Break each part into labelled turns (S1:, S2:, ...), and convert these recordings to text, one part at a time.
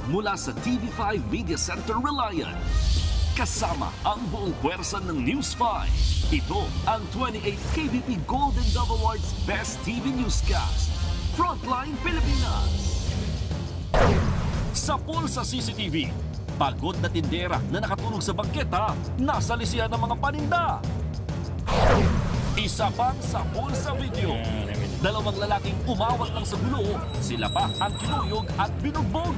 S1: mula sa TV5 Media Center Reliant. Kasama ang buong pwersa ng News 5. Ito ang 28th KBP Golden Dove Awards Best TV Newscast. Frontline Pilipinas. Sa pool sa CCTV, pagod na tindera na nakatulog sa bangketa, nasa lisihan ng mga paninda. Isa pang sa pool sa video. Dalawang lalaking umawat lang sa gulo, sila pa ang kinuyog at binugbog.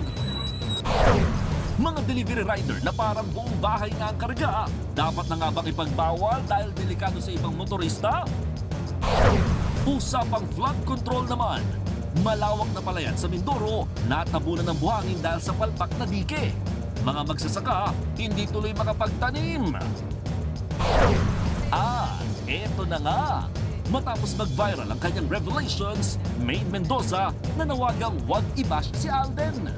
S1: Mga delivery rider na parang buong bahay na ang karga, dapat na nga bang ipagbawal dahil delikado sa ibang motorista? Usapang flood control naman. Malawak na palayan sa Mindoro, natabunan ng buhangin dahil sa palpak na dike. Mga magsasaka, hindi tuloy makapagtanim. Eto na nga. Matapos mag-viral ang kanyang revelations, Maine Mendoza nanawagang wag i-bash si Alden.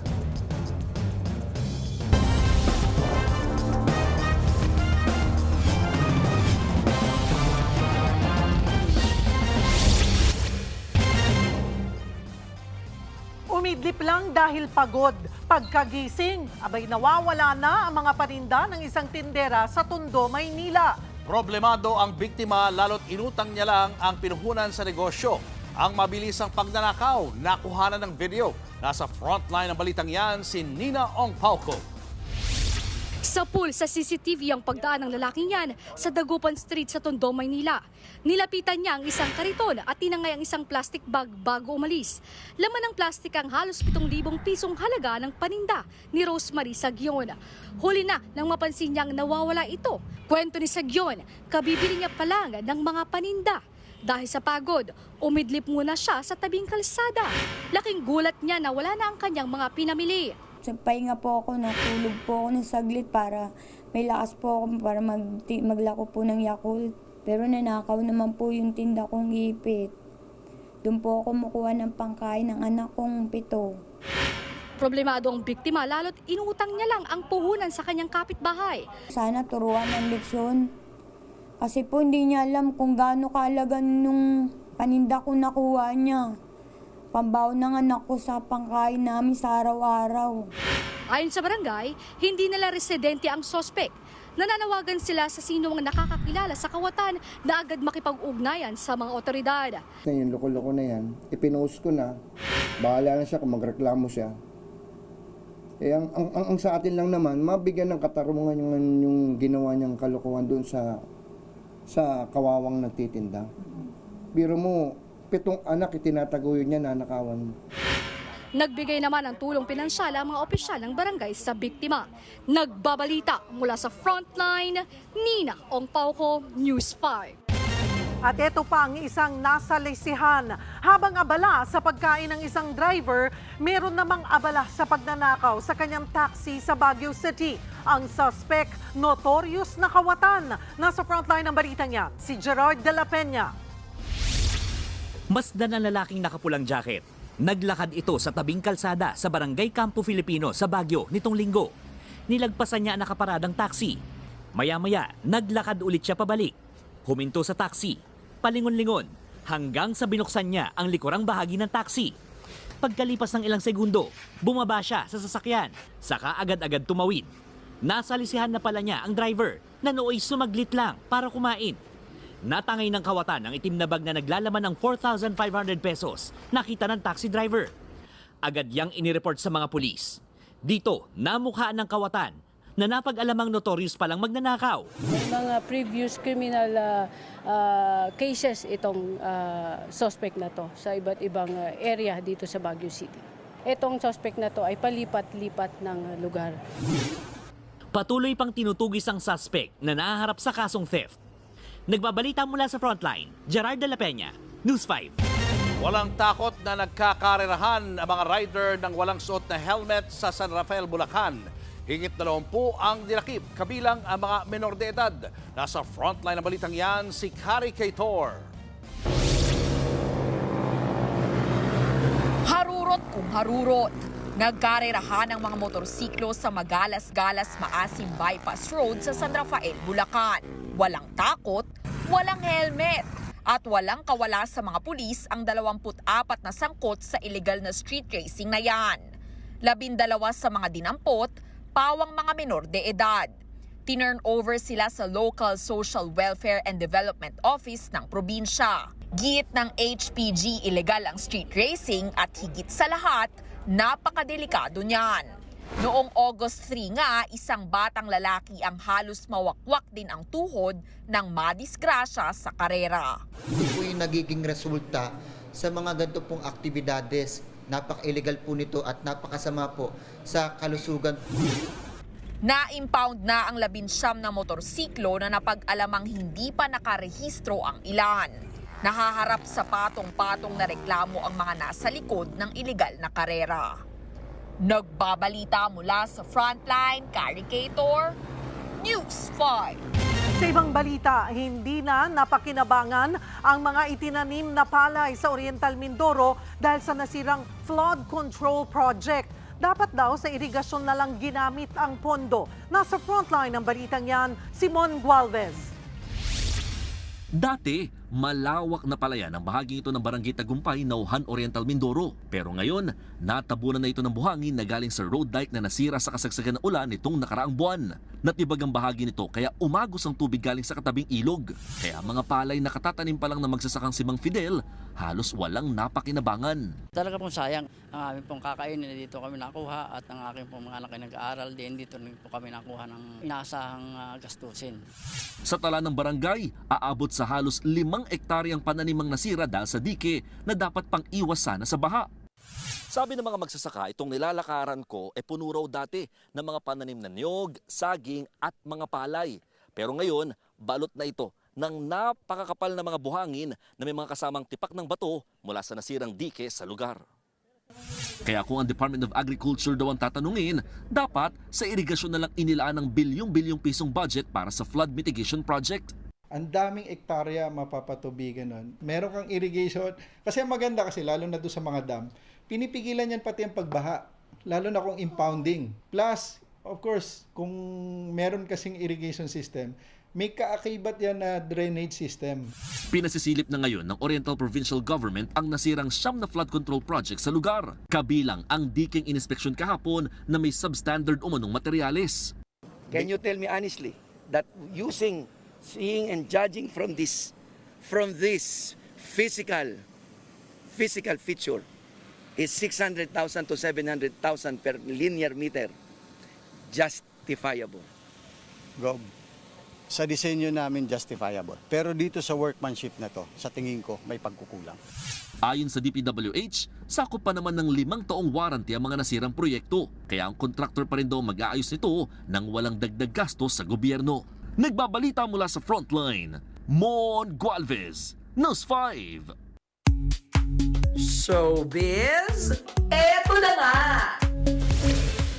S2: Umidlip lang dahil pagod. Pagkagising, abay nawawala na ang mga paninda ng isang tindera sa Tondo, Maynila.
S3: Problemado ang biktima lalo't inutang niya lang ang pinuhunan sa negosyo. Ang mabilisang pagnanakaw, nakuhanan ng video. Nasa frontline ng balitang yan si Nina Ong Pauco.
S4: Sa pool sa CCTV ang pagdaan ng lalaking yan sa Dagupan Street sa Tondo, Maynila. Nilapitan niya ang isang kariton at tinangay ang isang plastic bag bago umalis. Laman ng plastic ang halos 7,000 pisong halaga ng paninda ni Rosemary Sagyon. Huli na nang mapansin niyang nawawala ito. Kwento ni Sagyon, kabibili niya pa lang ng mga paninda. Dahil sa pagod, umidlip muna siya sa tabing kalsada. Laking gulat niya na wala na ang kanyang mga pinamili.
S5: Sa pahinga po ako, natulog po ako ng saglit para may lakas po ako para maglako po ng Yakult. Pero nanakaw naman po yung tinda kong ipit. Doon po ako kumukuha ng pangkain ng anak kong 7.
S4: Problemado ang biktima lalo't inutang niya lang ang puhunan sa kanyang kapitbahay.
S5: Sana turuan ng leksyon. Kasi po hindi niya alam kung gaano kahalaga nung paninda ko nakuha niya. Pambaon ng anak ko sa pangkain namin sa araw-araw.
S4: Ayon sa barangay, hindi nila residente ang sospek. Nananawagan sila sa sinong nakakakilala sa kawatan na agad makipag-ugnayan sa mga otoridad.
S6: Yung loko-loko na yan, ipinost ko na, bahala na siya kung magreklamo siya. Ang sa atin lang naman, mabigyan ng katarungan yung ginawa niyang kalokohan doon sa kawawang nagtitinda. Biro mo, 7 anak itinataguyod niya, nanakawan.
S4: Nagbigay naman ng tulong pinansyal ang mga opisyal ng barangay sa biktima. Nagbabalita mula sa frontline, Nina Ong Pauco, News 5.
S2: At ito pa ang isang nasa lisihan. Habang abala sa pagkain ng isang driver, meron namang abala sa pagnanakaw sa kanyang taxi sa Baguio City. Ang suspect, notorious na kawatan. Nasa frontline ng balitang yan, si Gerard de la Peña.
S7: Masdan ang lalaking nakapulang jacket. Naglakad ito sa tabing kalsada sa Barangay Campo Filipino sa Baguio nitong linggo. Nilagpasan niya ang nakaparadang taxi. Maya-maya, naglakad ulit siya pabalik. Huminto sa taxi, palingon-lingon, hanggang sa binuksan niya ang likurang bahagi ng taxi. Pagkalipas ng ilang segundo, bumaba siya sa sasakyan, saka agad-agad tumawid. Nasa lisihan na pala niya ang driver na nooy sumaglit lang para kumain. Natangay ng kawatan ang itim na bag na naglalaman ng 4,500 pesos. Nakita ng taxi driver. Agad yang inireport sa mga pulis. Dito, namukhaan ng kawatan na napag-alamang notorious palang magnanakaw.
S8: May mga previous criminal cases itong suspect na to sa iba't ibang area dito sa Baguio City. Itong suspect na to ay palipat-lipat ng lugar.
S7: Patuloy pang tinutugis ang suspect na nahaharap sa kasong theft. Nagbabalita mula sa frontline, Gerard de la Peña, News 5.
S3: Walang takot na nagkakarerahan ang mga rider ng walang suot na helmet sa San Rafael, Bulacan. Higit 20 ang dinakip, kabilang ang mga menor de edad. Nasa frontline ng balitang yan, si Kari Kaitor.
S9: Harurot kung harurot. Nagkarerahan ang mga motorsiklo sa Magalas-Galas Maasim Bypass Road sa San Rafael, Bulacan. Walang takot, walang helmet, at walang kawala sa mga pulis ang 24 na sangkot sa illegal na street racing na yan. 12 sa mga dinampot, pawang mga menor de edad. Tinurn over sila sa Local Social Welfare and Development Office ng probinsya. Giit ng HPG, illegal ang street racing at higit sa lahat, napakadelikado niyan. Noong August 3 nga, isang batang lalaki ang halos mawakwak din ang tuhod ng madisgrasya sa karera.
S10: Ito po yung nagiging resulta sa mga ganito pong aktibidades. Napaka-illegal po nito at napakasama po sa kalusugan.
S9: Na-impound na ang 19 na motorsiklo na napag-alamang hindi pa nakarehistro ang ilan. Nahaharap sa patong-patong na reklamo ang mga nasa likod ng iligal na karera. Nagbabalita mula sa Frontline, Caricator, News 5.
S2: Sa ibang balita, hindi na napakinabangan ang mga itinanim na palay sa Oriental Mindoro dahil sa nasirang flood control project. Dapat daw sa irigasyon na lang ginamit ang pondo. Nasa frontline ng balitang yan, Simon Gualvez.
S1: Dati, malawak na palayan ang bahaging ito ng Barangay Tagumpay, Nauhan, Oriental Mindoro. Pero ngayon, natabunan na ito ng buhangin na galing sa road dike na nasira sa kasagsagan ng ulan nitong nakaraang buwan. Natibag ang bahagi nito kaya umagos ang tubig galing sa katabing ilog. Kaya mga palay na katatanim pa lang na magsasakang si Mang Fidel, halos walang napakinabangan.
S11: Talaga pong sayang. Ang aming pong kakainin, dito kami nakuha at ang aking pong mga anak ay nag-aaral din. Dito rin po kami nakuha ng inaasahang gastusin.
S1: Sa tala ng barangay, aabot sa halos 5 ektaryang pananimang nasira dahil sa dike na dapat pang iwas sana sa baha. Sabi ng mga magsasaka, itong nilalakaran ko puno raw dati ng mga pananim na niyog, saging at mga palay. Pero ngayon, balot na ito ng napakakapal na mga buhangin na may mga kasamang tipak ng bato mula sa nasirang dike sa lugar. Kaya kung ang Department of Agriculture daw ang tatanungin, dapat sa irigasyon na lang inilaan ng bilyong-bilyong pisong budget para sa flood mitigation project.
S12: Ang daming ektarya mapapatubigan nun. Meron kang irrigation. Kasi maganda kasi, lalo na doon sa mga dam, pinipigilan yan pati ang pagbaha. Lalo na kung impounding. Plus, of course, kung meron kasing irrigation system, may kaakibat yan na drainage system.
S1: Pinasisilip na ngayon ng Oriental Provincial Government ang nasirang 9 na flood control project sa lugar. Kabilang ang diking inspeksyon kahapon na may substandard umanong materyales.
S13: Can you tell me honestly that seeing and judging from this physical feature is 600,000 to 700,000 per linear meter justifiable?
S14: Gob, sa disenyo namin justifiable. Pero dito sa workmanship na to, sa tingin ko may pagkukulang.
S1: Ayon sa DPWH, sakop pa naman ng 5 taong warranty ang mga nasirang proyekto. Kaya ang contractor pa rin daw mag-aayos nito nang walang dagdag gastos sa gobyerno. Nagbabalita mula sa Frontline, Mon Gualvez, News 5.
S9: Showbiz, eto na nga!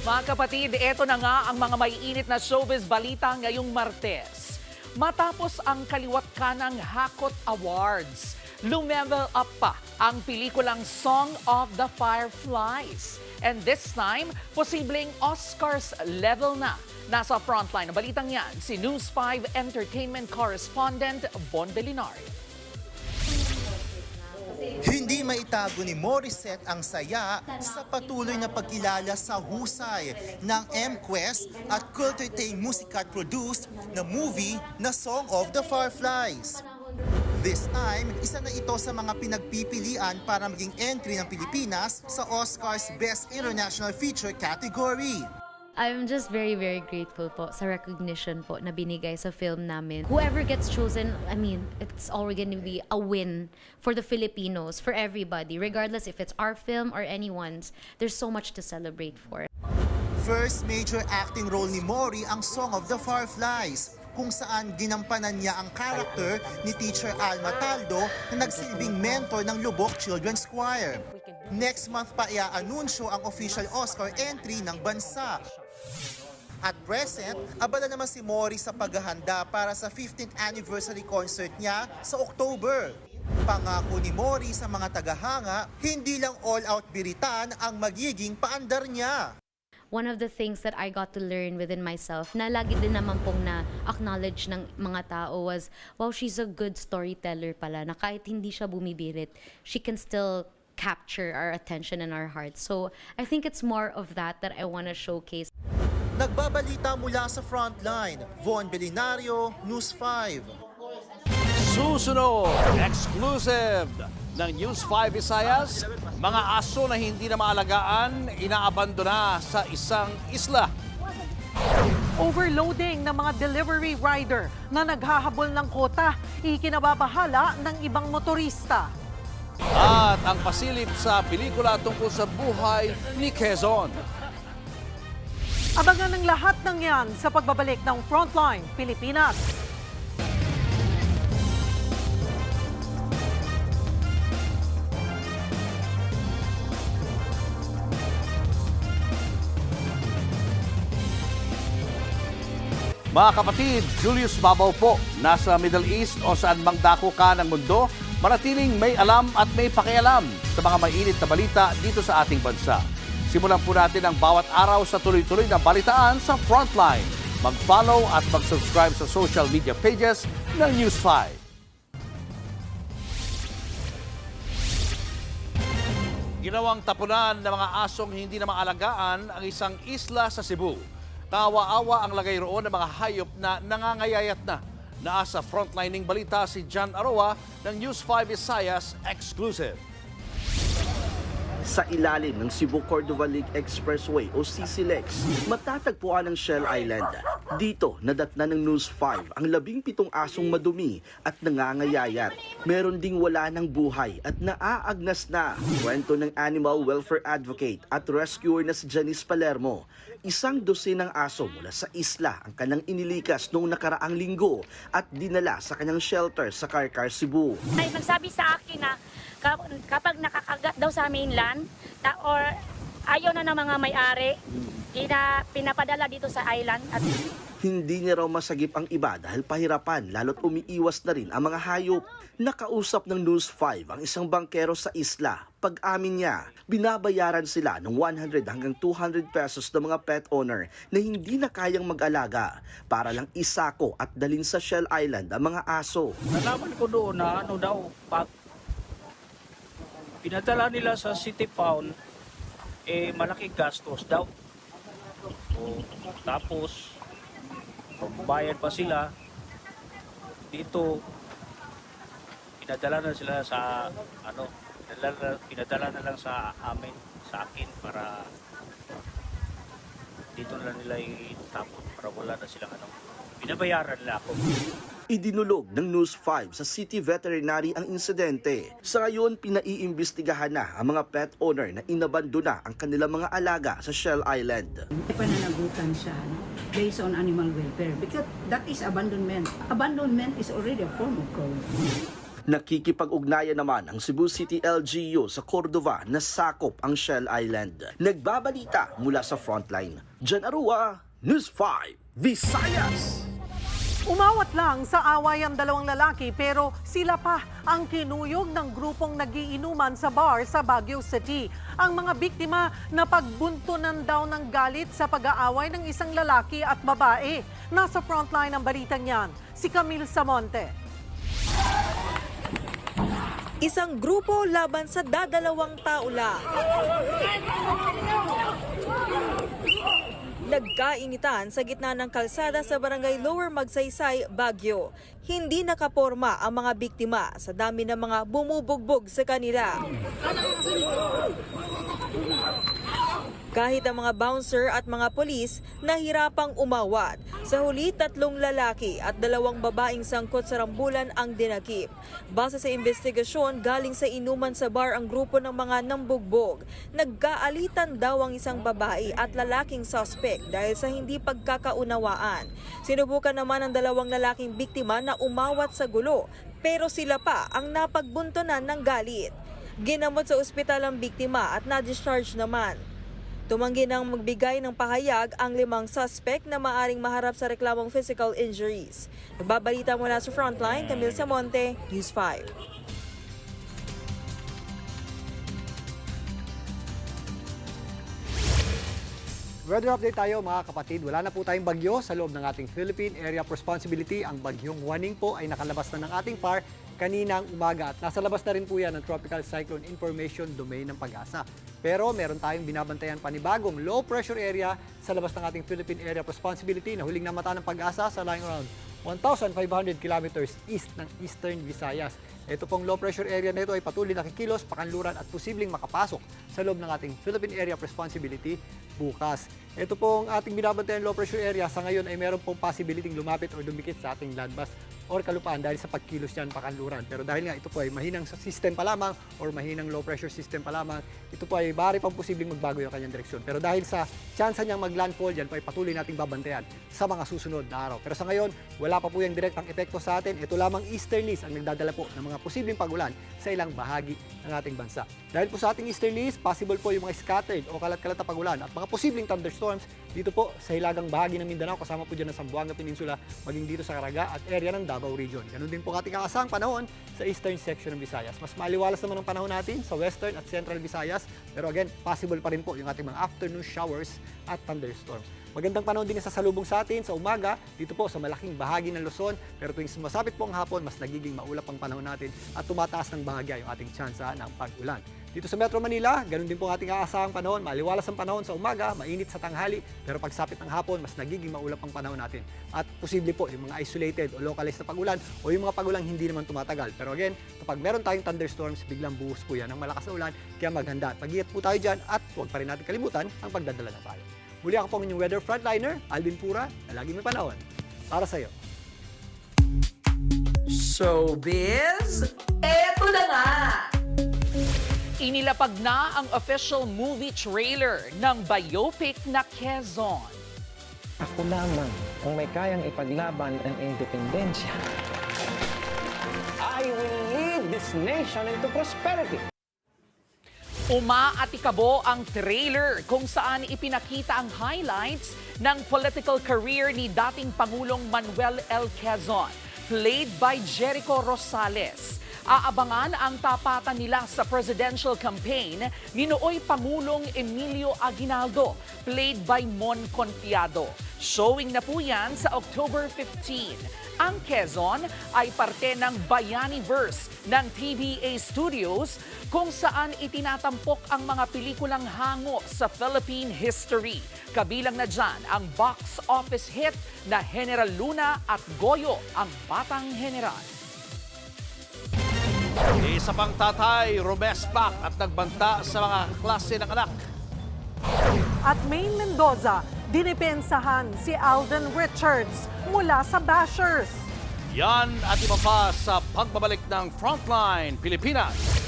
S15: Mga kapatid, eto na nga ang mga maiinit na showbiz balita ngayong Martes. Matapos ang kaliwat kanang Hakot Awards, lumevel up pa ang pelikulang Song of the Fireflies. And this time, posibleng Oscars level na. Nasa frontline ng balitang yan, si News 5 Entertainment Correspondent Von Belinario.
S16: Hindi maitago ni Morissette ang saya sa patuloy na pagkilala sa husay ng M-Quest at Culture Tay Musicat-produced na movie na Song of the Fireflies. This time, isa na ito sa mga pinagpipilian para maging entry ng Pilipinas sa Oscars Best International Feature category.
S17: I'm just very, very grateful po sa recognition po na binigay sa film namin. Whoever gets chosen, I mean, it's already going to be a win for the Filipinos, for everybody, regardless if it's our film or anyone's. There's so much to celebrate for.
S16: First major acting role ni Mori ang Song of the Fireflies, kung saan ginampanan niya ang character ni Teacher Alma Taldo na nagsilbing mentor ng Lubok Children's Choir. Next month pa i-anunsyo ang official Oscar entry ng bansa. At present, abala naman si Mori sa paghahanda para sa 15th anniversary concert niya sa October. Pangako ni Mori sa mga tagahanga, hindi lang all-out biritan ang magiging paandar niya.
S17: One of the things that I got to learn within myself na lagi din naman pong na-acknowledge ng mga tao was, wow, she's a good storyteller pala, na kahit hindi siya bumibirit, she can still capture our attention and our hearts. So I think it's more of that I want to showcase.
S16: Nagbabalita mula sa Frontline, Von Belinario, News 5.
S3: Susunod, exclusive ng News 5 Visayas, mga aso na hindi na maalagaan, inaabandona sa isang isla.
S2: Overloading ng mga delivery rider na naghahabol ng kota, ikinababahala ng ibang motorista.
S3: At ang pasilip sa pelikula tungkol sa buhay ni Quezon.
S2: Abangan ng lahat ng yan sa pagbabalik ng Frontline Pilipinas.
S3: Mga kapatid, Julius Babaw po, nasa Middle East o saan mang dako ka ng mundo, manatiling may alam at may pakialam sa mga mainit na balita dito sa ating bansa. Simulan po natin ang bawat araw sa tuloy-tuloy na balitaan sa Frontline. Mag-follow at mag-subscribe sa social media pages ng News 5. Ginawang tapunan ng mga asong hindi na maalagaan ang isang isla sa Cebu. Kawa-awa ang lagay roon ng mga hayop na nangangayayat na. Nasa frontlining balita si John Aroa ng News 5 Visayas Exclusive.
S18: Sa ilalim ng Cebu-Cordova Lake Expressway o CCLEX, matatagpuan ang Shell Island. Dito, nadatnan ng News 5 ang 17 asong madumi at nangangayayat. Meron ding wala ng buhay at naaagnas na. Kwento ng animal welfare advocate at rescuer na si Janice Palermo. 100 ng aso mula sa isla ang kanyang inilikas noong nakaraang linggo at dinala sa kanyang shelter sa Carcar, Cebu.
S19: Ay nagsabi sa akin na kapag nakakagat daw sa mainland or ayaw na ng mga may-ari, pinapadala dito sa island. At
S18: hindi niya raw masagip ang iba dahil pahirapan lalo't umiiwas na rin ang mga hayop. Nakausap ng News 5 ang isang bangkero sa isla. Pag-amin niya, binabayaran sila ng 100 hanggang 200 pesos ng mga pet owner na hindi na kayang mag-alaga para lang isako at dalhin sa Shell Island ang mga aso.
S20: Nalaman ko doon na pag pinadala nila sa City Pound, malaking gastos daw. Tapos, bayad pa sila dito. Pinadala na sila sa pinadala na lang sa akin para dito na lang nila itapon para wala na silang binabayaran nila ako.
S18: Idinulog ng News 5 sa City Veterinary ang insidente. Sa ngayon, pinaiimbestigahan na ang mga pet owner na inabandona ang kanilang mga alaga sa Shell Island.
S21: Pananagutan siya based on animal welfare because that is abandonment. Abandonment is already a form of cruelty.
S18: Nakikipag-ugnayan naman ang Cebu City LGU sa Cordova na sakop ang Shell Island. Nagbabalita mula sa Frontline. John Arua, News 5, Visayas.
S2: Umawat lang sa away ang dalawang lalaki pero sila pa ang kinuyog ng grupong nagiinuman sa bar sa Baguio City. Ang mga biktima na pagbuntunan daw ng galit sa pag-aaway ng isang lalaki at babae. Nasa frontline ang balitang yan, si Camille Samonte.
S22: Isang grupo laban sa dadalawang tao lang. Nagkainitan sa gitna ng kalsada sa barangay Lower Magsaysay, Baguio. Hindi nakaporma ang mga biktima sa dami ng mga bumubugbog sa kanila. Kahit ang mga bouncer at mga polis nahirapang umawat. Sa huli, 3 lalaki at 2 babaeng sangkot sa rambulan ang dinakip. Base sa investigasyon, galing sa inuman sa bar ang grupo ng mga nambugbog. Nagkaalitan daw ang isang babae at lalaking suspect dahil sa hindi pagkakaunawaan. Sinubukan naman ang 2 lalaking biktima na umawat sa gulo, pero sila pa ang napagbuntunan ng galit. Ginamot sa ospital ang biktima at na-discharge naman. Tumanggi nang magbigay ng pahayag ang 5 suspect na maaring maharap sa reklamong physical injuries. Nagbabalita mula sa Frontline, Camille Samonte, News 5.
S5: Weather update tayo mga kapatid. Wala na po tayong bagyo sa loob ng ating Philippine Area of Responsibility. Ang bagyong Juaning po ay nakalabas na ng ating PAR kaninang umaga at nasa labas na rin po yan ng Tropical Cyclone Information Domain ng Pag-asa. Pero meron tayong binabantayan panibagong low pressure area sa labas ng ating Philippine Area of Responsibility na huling namata ng Pag-asa sa lying around 1,500 kilometers east ng Eastern Visayas. Ito pong low pressure area na ito ay patuloy nakikilos, pakanluran at posibleng makapasok sa loob ng ating Philippine Area of Responsibility bukas. Ito pong ating binabantayan low pressure area sa ngayon ay meron pong possibility lumapit o dumikit sa ating landmass or kalupaan dahil sa pagkilos yan pakanluran. Pero dahil nga ito po ay mahinang system pa lamang or mahinang low pressure system pa lamang, ito po ay bari pang posibleng magbago yung kanyang direksyon. Pero dahil sa chance niyang maglandfall, yan po ay patuloy nating babantayan sa mga susunod na araw. Pero sa ngayon, wala pa po yung direktang epekto sa atin. Ito lamang easterlies ang nagdadala po ng mga posibleng pagulan sa ilang bahagi ng ating bansa. Dahil po sa ating easterlies, possible po yung mga scattered o kalat-kalat na pagulan at mga posibleng thunderstorms dito po sa hilagang bahagi ng Mindanao, kasama po dyan ng Zamboanga Peninsula, maging dito sa Caraga at area ng Davao Region. Ganun din po ating kakasang panahon sa eastern section ng Visayas. Mas maliwalas naman ang panahon natin sa western at central Visayas, pero again, possible pa rin po yung ating mga afternoon showers at thunderstorms. Magandang panahon din sa salubong sa atin sa umaga, dito po sa malaking bahagi ng Luzon, pero tuwing sumasapit po ang hapon, mas nagiging maulap ang panahon natin at tumataas ng bahagya yung ating tsansa ng pag-ulan. Dito sa Metro Manila, ganun din po ang ating aasahang panahon, maliwalas ang panahon sa umaga, mainit sa tanghali, pero pagsapit ng hapon, mas nagiging maulap ang panahon natin. At posible po yung mga isolated o localized na pagulan o yung mga pagulang hindi naman tumatagal. Pero again, kapag meron tayong thunderstorms, biglang buhos po yan ng malakas na ulan, kaya maghanda. Pag-iingat po tayo dyan at huwag pa rin natin kalimutan ang pagdadala ng payo. Muli ako po ang inyong weather frontliner, Alvin Pura, na laging may panahon para sa'yo.
S15: Showbiz, eto na nga! Inilapag na ang official movie trailer ng biopic na Quezon.
S6: Ako lamang ang may kayang ipaglaban ang independensya. I will lead this nation into prosperity.
S15: Umaatikabo ang trailer kung saan ipinakita ang highlights ng political career ni dating Pangulong Manuel L. Quezon, played by Jericho Rosales. Aabangan ang tapatan nila sa presidential campaign ni nooy Pangulong Emilio Aguinaldo, played by Mon Confiado. Showing na po yan sa October 15. Ang Quezon ay parte ng Bayaniverse ng TVA Studios kung saan itinatampok ang mga pelikulang hango sa Philippine history. Kabilang na dyan ang box office hit na General Luna at Goyo, ang Batang General.
S3: Isa pang tatay, rumespak at nagbanta sa mga klase ng anak.
S2: At Maine Mendoza, dinipensahan si Alden Richards mula sa bashers.
S3: Yan at iba pa sa pagbabalik ng Frontline Pilipinas.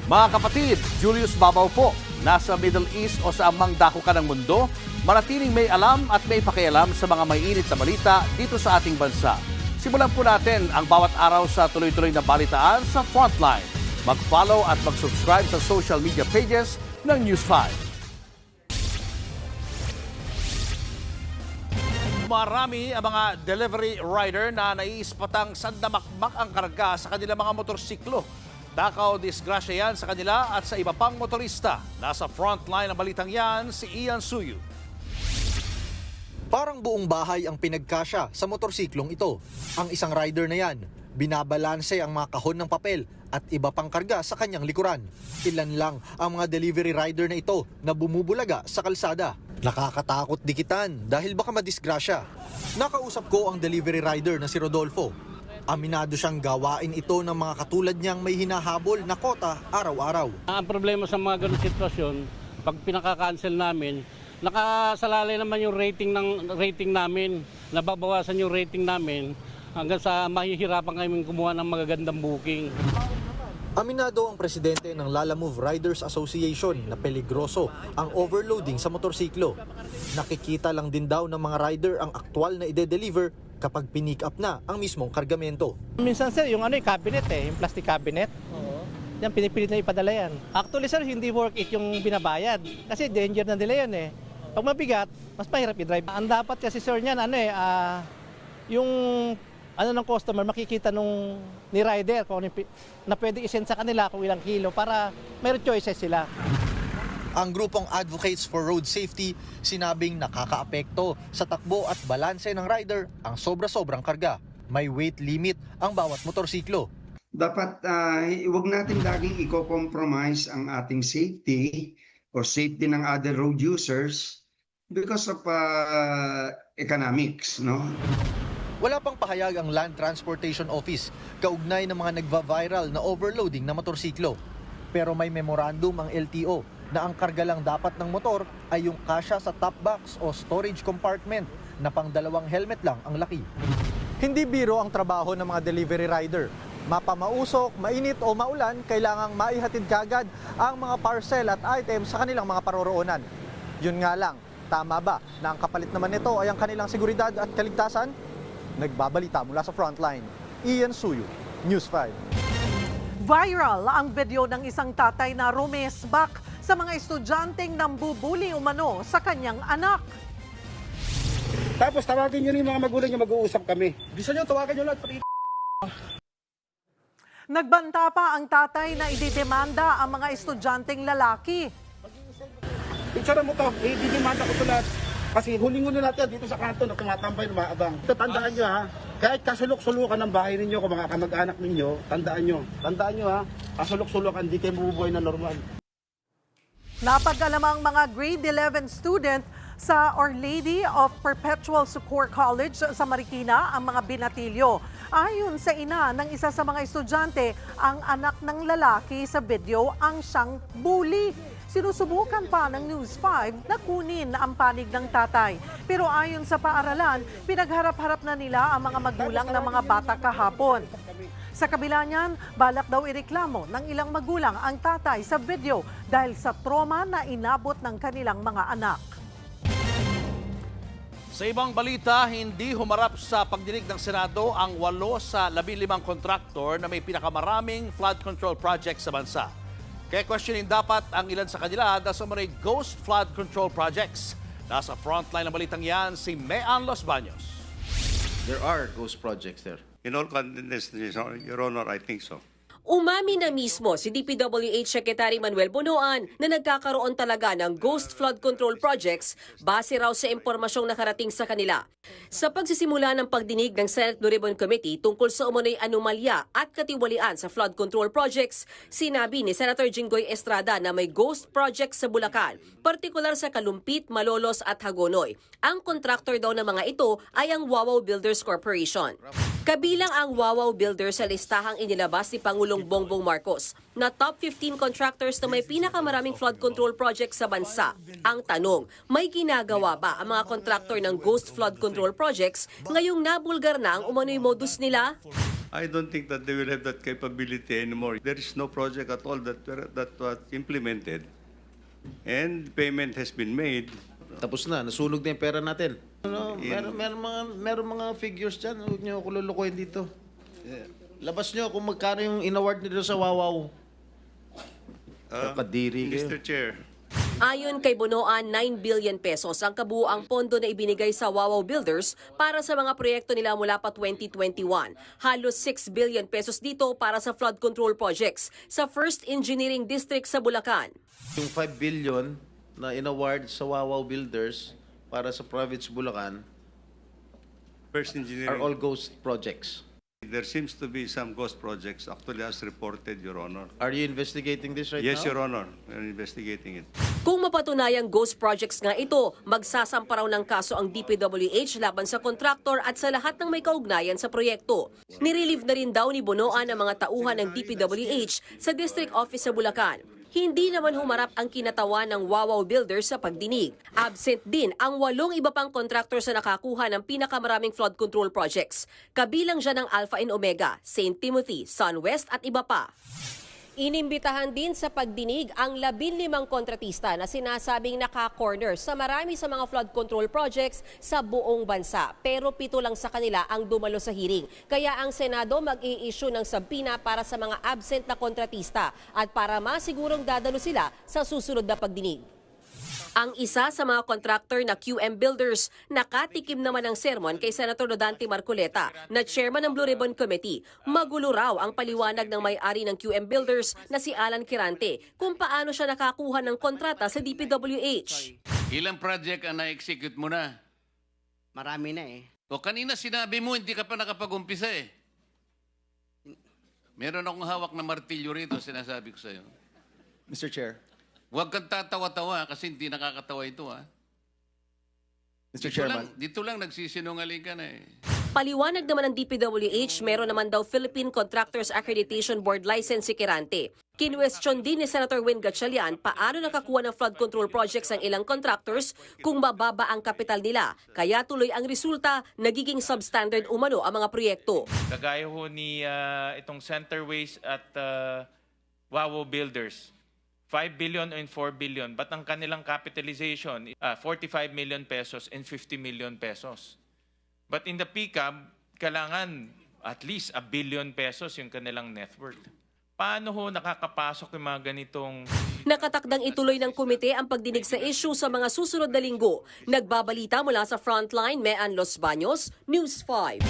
S3: Mga kapatid, Julius Babaw po. Nasa Middle East o sa amang dako ka ng mundo, manatiling may alam at may pakialam sa mga mainit na balita dito sa ating bansa. Simulan po natin ang bawat araw sa tuloy-tuloy na balitaan sa Frontline. Mag-follow at mag-subscribe sa social media pages ng News 5. Marami ang mga delivery rider na naiispatang sandamakmak ang karga sa kanilang mga motorsiklo. Takaw disgrasya yan sa kanila at sa iba pang motorista. Nasa frontline ng balitang yan, si Ian Suyu.
S23: Parang buong bahay ang pinagkasya sa motorsiklong ito. Ang isang rider na yan, binabalanse ang mga kahon ng papel at iba pang karga sa kanyang likuran. Ilan lang ang mga delivery rider na ito na bumubulaga sa kalsada. Nakakatakot dikitan dahil baka madisgrasya. Nakausap ko ang delivery rider na si Rodolfo. Aminado siyang gawain ito ng mga katulad niyang may hinahabol na kota araw-araw.
S24: Ang problema sa mga ganung sitwasyon, pag pinaka-cancel namin, nakasalalay naman yung rating namin, nababawasan yung rating namin hanggang sa mahihirapan kami kumuha ng magagandang booking.
S23: Aminado ang presidente ng Lalamove Riders Association na peligroso ang overloading sa motorsiklo. Nakikita lang din daw ng mga rider ang aktwal na ide-deliver kapag pinick up na ang mismong kargamento.
S25: Minsan sir, yung cabinet yung plastic cabinet.
S4: yan pinipilit na ipadala yan. Actually sir, hindi worth it yung binabayad kasi danger na nila yan eh. Pag mabigat, mas mahirap i-drive. Ang dapat kasi sir niyan, yung ng customer makikita ni rider kung na pwede isend sa kanila kung ilang kilo para mayroon choices sila.
S23: Ang grupong Advocates for Road Safety sinabing nakakaapekto sa takbo at balanse ng rider ang sobra-sobrang karga. May weight limit ang bawat motorsiklo.
S7: Dapat huwag natin laging i-compromise ang ating safety or safety ng other road users because of economics, no?
S23: Wala pang pahayag ang Land Transportation Office kaugnay ng mga nagva-viral na overloading na motorsiklo. Pero may memorandum ang LTO na ang karga lang dapat ng motor ay yung kasya sa top box o storage compartment na pang 2 helmet lang ang laki. Hindi biro ang trabaho ng mga delivery rider. Mapamausok, mainit o maulan, kailangang maihatid kagad ang mga parcel at items sa kanilang mga paroroonan. Yun nga lang, tama ba na ang kapalit naman nito ay ang kanilang seguridad at kaligtasan? Nagbabalita mula sa Frontline, Ian Suyo, News 5.
S2: Viral ang video ng isang tatay na rumesbak sa mga estudyanteng nambubuli umano sa kanyang anak.
S8: Tapos tawagin nyo rin yung mga magulang nyo, mag-uusap kami. Gusto nyo, tawagan nyo lahat.
S2: Nagbanta pa ang tatay na ididemanda ang mga estudyanteng lalaki.
S8: Picture mo to, ididemanda ko ito lahat. Kasi huling-huli natin dito sa kanto na tumatambay na maabang. Tandaan nyo ha, kahit kasulok-sulukan ng bahay ninyo kung mga kamag-anak ninyo, tandaan nyo ha, kasulok-sulukan, hindi kayo mabubuhay na normal.
S2: Napag-alamang mga grade 11 student sa Our Lady of Perpetual Succor College sa Marikina ang mga binatilyo. Ayon sa ina ng isa sa mga estudyante, ang anak ng lalaki sa video ang siyang bully. Sinusubukan pa ng News 5 na kunin ang panig ng tatay. Pero ayon sa paaralan, pinagharap-harap na nila ang mga magulang ng mga bata kahapon. Sa kabila niyan, balak daw ireklamo ng ilang magulang ang tatay sa video dahil sa trauma na inabot ng kanilang mga anak.
S3: Sa ibang balita, hindi humarap sa pagdinig ng Senado ang 8 sa 15 kontraktor na may pinakamaraming flood control project sa bansa. Kaya questionin dapat ang ilan sa kanila dahil sa mga ghost flood control projects. Nasa frontline ng balitang yan si Mean Los Baños.
S10: There are ghost projects there. In all candidness, Your Honor, I think so.
S25: Umami na mismo si DPWH Secretary Manuel Bonoan na nagkakaroon talaga ng ghost flood control projects base raw sa impormasyong nakarating sa kanila. Sa pagsisimula ng pagdinig ng Senate Blue Ribbon Committee tungkol sa umunoy anomalya at katiwalian sa flood control projects, sinabi ni Senator Jinggoy Estrada na may ghost projects sa Bulacan, partikular sa Kalumpit, Malolos at Hagonoy. Ang kontraktor daw ng mga ito ay ang Wawaw Builders Corporation. Kabilang ang Wawaw Builders sa listahang inilabas ni Pangulong Bongbong Marcos na top 15 contractors na may pinakamaraming flood control projects sa bansa. Ang tanong, may ginagawa ba ang mga kontraktor ng ghost flood control projects ngayong nabulgar na ang umano'y modus nila?
S10: I don't think that they will have that capability anymore. There is no project at all that was implemented and payment has been made.
S26: Tapos na, nasunog na yung pera natin. Meron mga figures dyan, huwag nyo ako lulukuhin dito. Labas nyo kung magkano yung in-award nito sa Wawaw. Kadiri kayo.
S10: Mr. Chair.
S25: Ayon kay Bonoan, 9 billion pesos ang kabuuang pondo na ibinigay sa Wawaw Builders para sa mga proyekto nila mula pa 2021. Halos 6 billion pesos dito para sa flood control projects sa First Engineering District sa Bulacan.
S26: Yung 5 billion na in-award sa Wawaw Builders para sa province Bulacan
S10: First Engineering
S26: are all ghost projects.
S10: There seems to be some ghost projects actually as reported, Your Honor.
S26: Are you investigating this right
S10: Yes,
S26: now?
S10: Your Honor. We're investigating it.
S25: Kung mapatunayang ghost projects nga ito, magsasampa raw ng kaso ang DPWH laban sa kontraktor at sa lahat ng may kaugnayan sa proyekto. Nirelieve na rin daw ni Bonoan ang mga tauhan ng DPWH sa District Office sa Bulacan. Hindi naman humarap ang kinatawan ng Wawaw Builders sa pagdinig. Absent din ang 8 iba pang kontraktor sa nakakuha ng pinakamaraming flood control projects. Kabilang dyan ang Alpha and Omega, St. Timothy, SunWest at iba pa. Inimbitahan din sa pagdinig ang 15 kontratista na sinasabing naka-corner sa marami sa mga flood control projects sa buong bansa. Pero 7 lang sa kanila ang dumalo sa hearing. Kaya ang Senado mag-i-issue ng subpoena para sa mga absent na kontratista at para masigurong dadalo sila sa susunod na pagdinig. Ang isa sa mga contractor na QM Builders nakatikim naman ng sermon kay Senator Rodante Marcoleta na chairman ng Blue Ribbon Committee. Magulo raw ang paliwanag ng may-ari ng QM Builders na si Alan Quirante kung paano siya nakakuha ng kontrata sa DPWH.
S1: Ilang project ang na-execute mo na?
S9: Marami na eh.
S1: O kanina sinabi mo hindi ka pa nakapag-umpisa eh. Meron akong hawak na martilyo rito, sinasabi ko sa'yo.
S9: Mr. Chair.
S1: Huwag kang tatawa-tawa kasi hindi nakakatawa ito, ha?
S9: Mr. Chairman.
S1: Dito lang nagsisinungaling ka na eh.
S25: Paliwanag naman ng DPWH, meron naman daw Philippine Contractors Accreditation Board license si Quirante. Kinwestiyon din ni Senator Win Gatchalian paano nakakuha ng flood control projects ang ilang contractors kung mababa ang kapital nila. Kaya tuloy ang resulta, nagiging substandard umano ang mga proyekto.
S11: Kagaya ho ni itong Centerways at Wawo Builders. 5 billion and 4 billion, but ang kanilang capitalization, 45 million pesos and 50 million pesos. But in the PCAM, kailangan at least 1 billion pesos yung kanilang net worth. Paano ho nakakapasok yung mga ganitong...
S25: Nakatakdang ituloy ng komite ang pagdinig sa issue sa mga susunod na linggo. Nagbabalita mula sa Frontline, Mean Los Baños, News 5.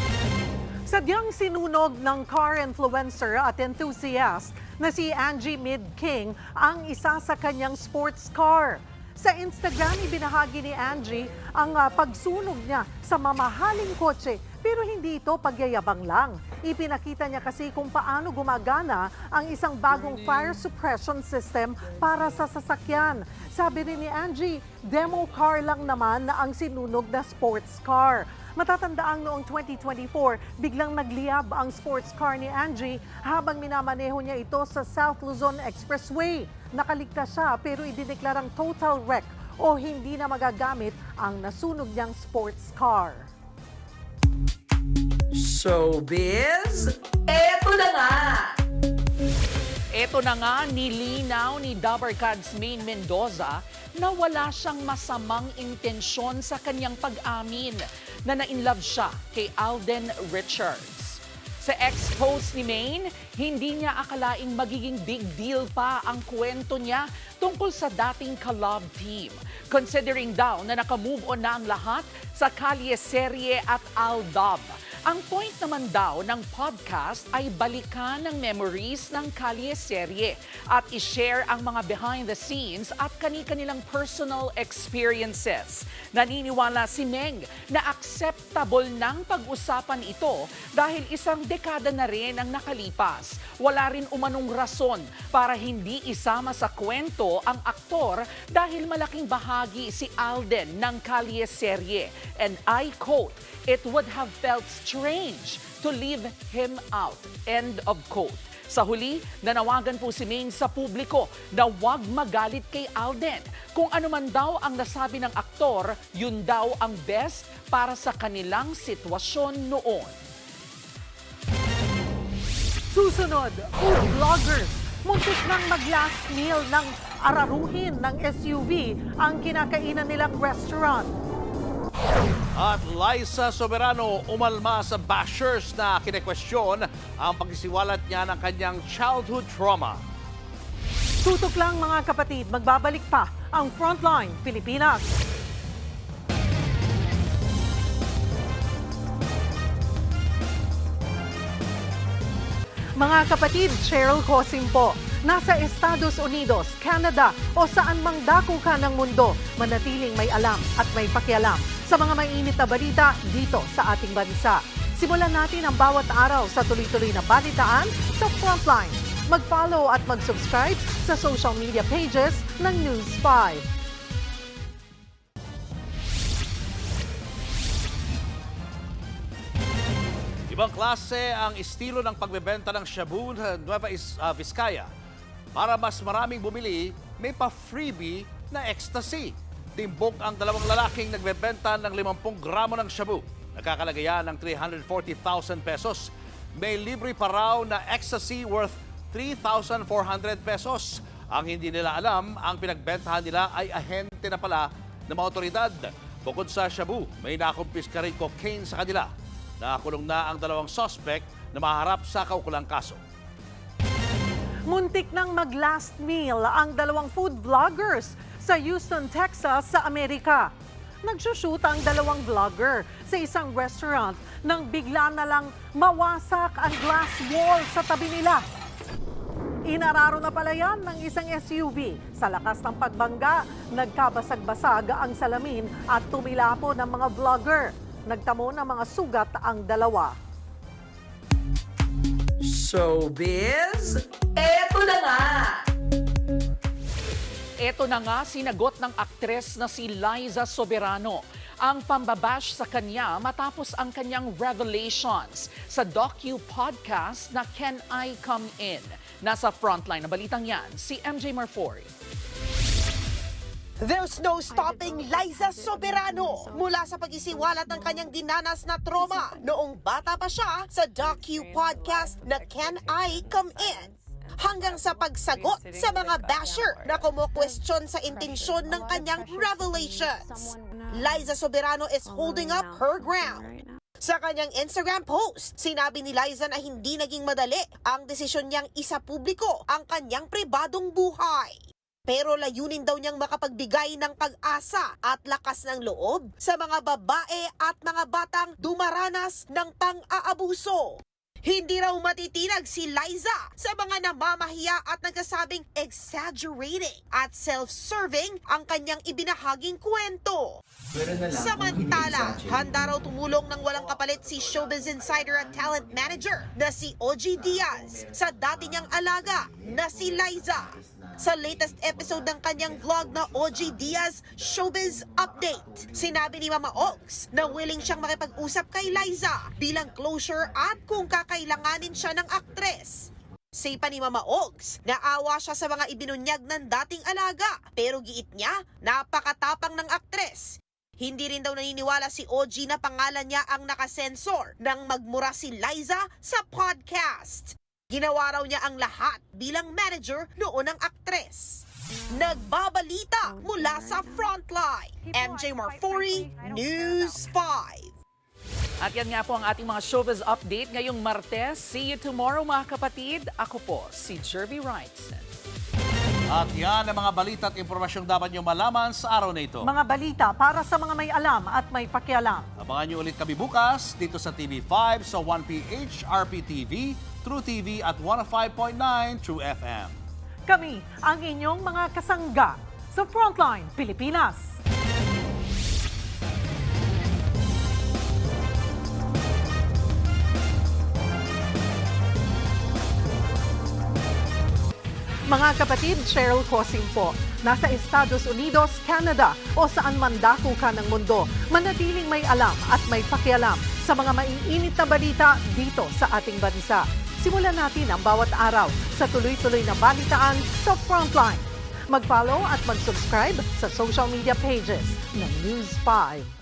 S2: Sadyang sinunog ng car influencer at enthusiast na si Angie Mid-King ang isa sa kanyang sports car. Sa Instagram, ibinahagi ni Angie ang pagsunog niya sa mamahaling kotse, pero hindi ito pagyayabang lang. Ipinakita niya kasi kung paano gumagana ang isang bagong fire suppression system para sa sasakyan. Sabi rin ni Angie, demo car lang naman na ang sinunog na sports car. Matatandaang noong 2024, biglang nagliyab ang sports car ni Angie habang minamaneho niya ito sa South Luzon Expressway. Nakaligtas siya pero idineklarang total wreck o hindi na magagamit ang nasunog niyang sports car.
S15: Showbiz, eto na nga! Eto na nga, nilinaw ni Dabarkads Maine Mendoza na wala siyang masamang intensyon sa kanyang pag-amin na na-inlove siya kay Alden Richards. Sa ex-host ni Maine, hindi niya akalaing magiging big deal pa ang kwento niya tungkol sa dating ka-love team. Considering daw na nakamove on na ang lahat sa Kalye Serye at Aldab. Ang point naman daw ng podcast ay balikan ang memories ng Kalye Serye at i-share ang mga behind the scenes at kani-kanilang personal experiences. Naniniwala si Meng na acceptable ng pag-usapan ito dahil isang dekada na rin ang nakalipas. Wala rin umanong rason para hindi isama sa kwento ang aktor dahil malaking bahagi si Alden ng Kalye Serye. And I quote, "It would have felt strange to leave him out." End of quote. Sa huli, nanawagan po si Maine sa publiko na huwag magalit kay Alden. Kung ano man daw ang nasabi ng aktor, yun daw ang best para sa kanilang sitwasyon noon.
S2: Susunod, food vloggers. Muntik nang mag-last meal ng araruhin ng SUV ang kinakainan nilang restaurant.
S3: At Liza Soberano umalma sa bashers na kinekwestiyon ang pagsisiwalat niya ng kanyang childhood trauma.
S2: Tutok lang mga kapatid, magbabalik pa ang Frontline Pilipinas. Mga kapatid, Cheryl Cosim po. Nasa Estados Unidos, Canada o saan mang dako ka ng mundo, manatiling may alam at may pakialam sa mga mainit na balita dito sa ating bansa. Simulan natin ang bawat araw sa tuloy-tuloy na balitaan sa Frontline. Mag-follow at mag-subscribe sa social media pages ng News 5.
S3: Ibang klase ang estilo ng pagbebenta ng shabu sa Nueva Vizcaya. Para mas maraming bumili, may pa-freebie na ecstasy. Timbok ang dalawang lalaking nagbebenta ng 50 gramo ng shabu. Nakakalagayan ng 340,000 pesos. May libre pa raw na ecstasy worth 3,400 pesos. Ang hindi nila alam, ang pinagbentahan nila ay ahente na pala ng mga otoridad. Bukod sa shabu, may nakumpiska rin cocaine sa kanila. Nakakulong na ang 2 suspect na maharap sa kaukulang kaso.
S2: Muntik nang mag-last meal ang 2 food vloggers sa Houston, Texas sa Amerika. Nagsushoot ang 2 vlogger sa isang restaurant nang bigla na lang mawasak ang glass wall sa tabi nila. Inararo na pala yan ng isang SUV. Sa lakas ng pagbangga, nagkabasag-basag ang salamin at tumilapo ng mga vlogger. Nagtamo ng mga sugat ang 2.
S15: Showbiz, eto na nga! Eto na nga, sinagot ng aktres na si Liza Soberano ang pambabash sa kanya matapos ang kanyang revelations sa docu-podcast na Can I Come In? Nasa frontline na balitang yan, si MJ Marfori.
S12: There's no stopping Liza Soberano mula sa pag-isiwalat ng kanyang dinanas na trauma noong bata pa siya sa docu-podcast na Can I Come In? Hanggang sa pagsagot sa mga basher na kumo-question sa intensyon ng kanyang revelations. Liza Soberano is holding up her ground. Sa kanyang Instagram post, sinabi ni Liza na hindi naging madali ang desisyon niyang isapubliko ang kanyang pribadong buhay. Pero layunin daw niyang makapagbigay ng pag-asa at lakas ng loob sa mga babae at mga batang dumaranas ng pang-aabuso. Hindi raw matitinag si Liza sa mga namamahiya at nagsasabing exaggerating at self-serving ang kanyang ibinahaging kwento. Samantala, handa raw tumulong ng walang kapalit si Showbiz Insider at talent manager na si OG Diaz sa dati niyang alaga na si Liza. Sa latest episode ng kanyang vlog na OG Diaz Showbiz Update, sinabi ni Mama Ogs na willing siyang makipag-usap kay Liza bilang closure at kung kakailanganin siya ng aktres. Say pa ni Mama Ogs, naawa siya sa mga ibinunyag ng dating alaga pero giit niya, napakatapang ng aktres. Hindi rin daw naniniwala si OG na pangalan niya ang nakasensor nang magmura si Liza sa podcast. Ginawa raw niya ang lahat bilang manager noon ng aktres. Nagbabalita mula sa Frontline. MJ Marfori, News 5.
S15: At yan nga po ang ating mga showbiz update ngayong Martes. See you tomorrow mga kapatid. Ako po si Jervy Wrightson.
S3: At yan ang mga balita at impormasyong dapat nyo malaman sa araw na ito.
S2: Mga balita para sa mga may alam at may pakialam.
S3: Abangan nyo ulit kami bukas dito sa TV5 sa 1PH, RPTV, True TV at 105.9 True FM.
S2: Kami ang inyong mga kasangga sa Frontline Pilipinas. Mga kapatid, Cheryl Cosim po. Nasa Estados Unidos, Canada o saan man dako ka ng mundo, manatiling may alam at may pakialam sa mga maiinit na balita dito sa ating bansa. Simulan natin ang bawat araw sa tuloy-tuloy na balitaan sa Frontline. Mag-follow at mag-subscribe sa social media pages ng News 5.